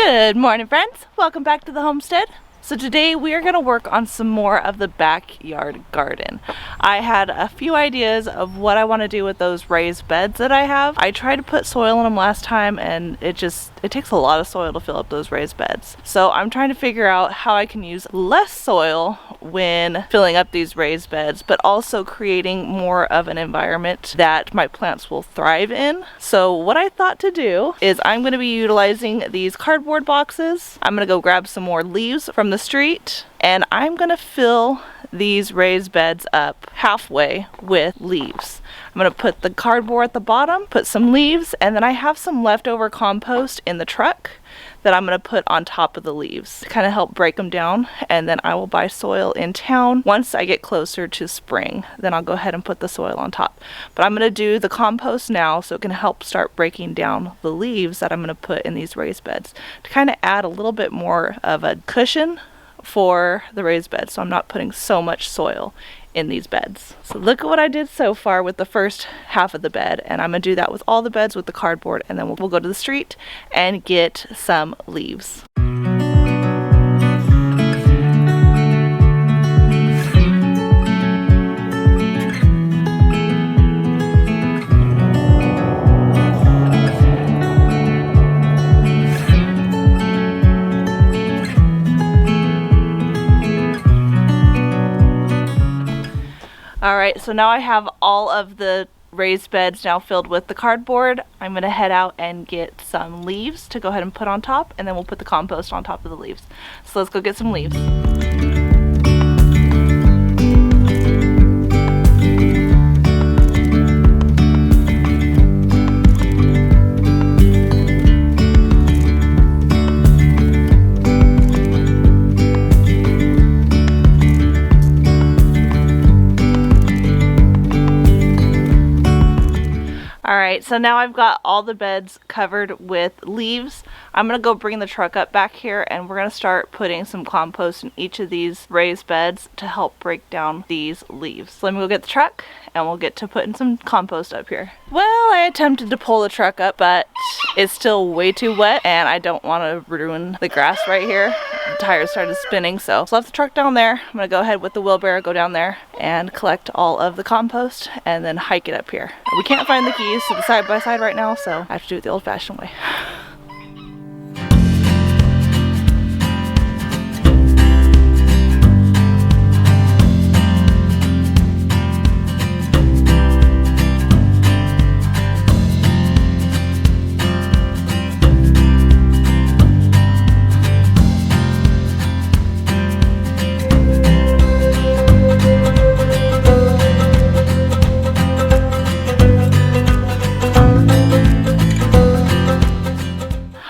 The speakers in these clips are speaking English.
Good morning, friends. Welcome back to the homestead. So today we are going to work on some more of the backyard garden. I had a few ideas of what I want to do with those raised beds that I have. I tried to put soil in them last time and it takes a lot of soil to fill up those raised beds. So I'm trying to figure out how I can use less soil when filling up these raised beds, but also creating more of an environment that my plants will thrive in. So what I thought to do is I'm going to be utilizing these cardboard boxes. I'm going to go grab some more leaves from the street and I'm going to fill these raised beds up halfway with leaves. I'm going to put the cardboard at the bottom, put some leaves, and then I have some leftover compost in the truck that I'm going to put on top of the leaves to kind of help break them down, and then I will buy soil in town once I get closer to spring. Then I'll go ahead and put the soil on top. But I'm going to do the compost now so it can help start breaking down the leaves that I'm going to put in these raised beds to kind of add a little bit more of a cushion for the raised bed, so I'm not putting so much soil in these beds. So look at what I did so far with the first half of the bed, and I'm gonna do that with all the beds with the cardboard, and then we'll go to the street and get some leaves. Alright, so now I have all of the raised beds now filled with the cardboard. I'm going to head out and get some leaves to go ahead and put on top, and then we'll put the compost on top of the leaves. So let's go get some leaves. Alright, so now I've got all the beds covered with leaves. I'm going to go bring the truck up back here and we're going to start putting some compost in each of these raised beds to help break down these leaves. So let me go get the truck and we'll get to putting some compost up here. Well, I attempted to pull the truck up, but it's still way too wet and I don't want to ruin the grass right here. The tires started spinning, so left the truck down there. I'm going to go ahead with the wheelbarrow, go down there and collect all of the compost and then hike it up here. We can't find the keys to the side-by-side right now, so I have to do it the old-fashioned way.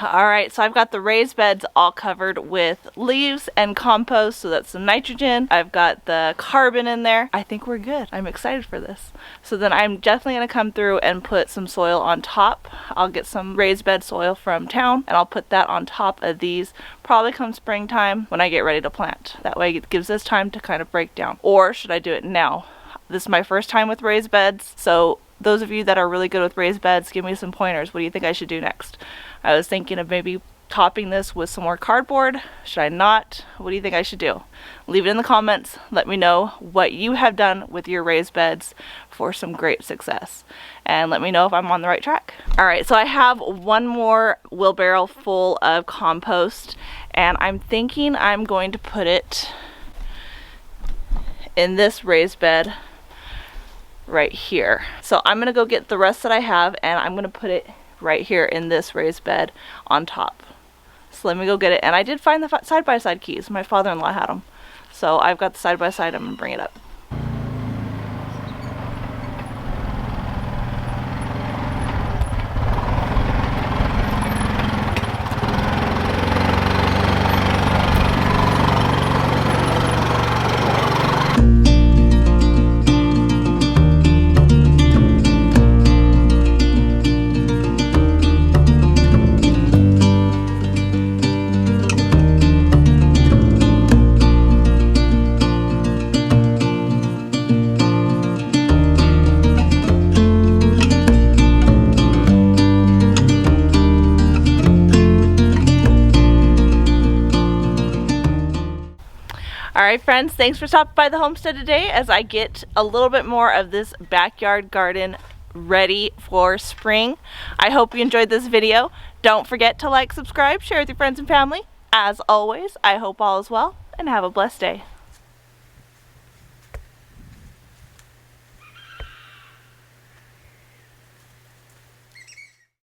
Alright, so I've got the raised beds all covered with leaves and compost, so that's some nitrogen. I've got the carbon in there. I think we're good. I'm excited for this. So then I'm definitely going to come through and put some soil on top. I'll get some raised bed soil from town and I'll put that on top of these probably come springtime when I get ready to plant. That way it gives us time to kind of break down. Or should I do it now? This is my first time with raised beds, so those of you that are really good with raised beds, give me some pointers. What do you think I should do next? I was thinking of maybe topping this with some more cardboard. Should I not? What do you think I should do? Leave it in the comments. Let me know what you have done with your raised beds for some great success. And let me know if I'm on the right track. Alright, so I have one more wheelbarrow full of compost, and I'm thinking I'm going to put it in this raised bed right here. So I'm going to go get the rest that I have and I'm going to put it right here in this raised bed on top. So let me go get it. And I did find the side-by-side keys. My father-in-law had them. So I've got the side-by-side. I'm going to bring it up. Alright friends, thanks for stopping by the homestead today as I get a little bit more of this backyard garden ready for spring. I hope you enjoyed this video. Don't forget to like, subscribe, share with your friends and family. As always, I hope all is well and have a blessed day.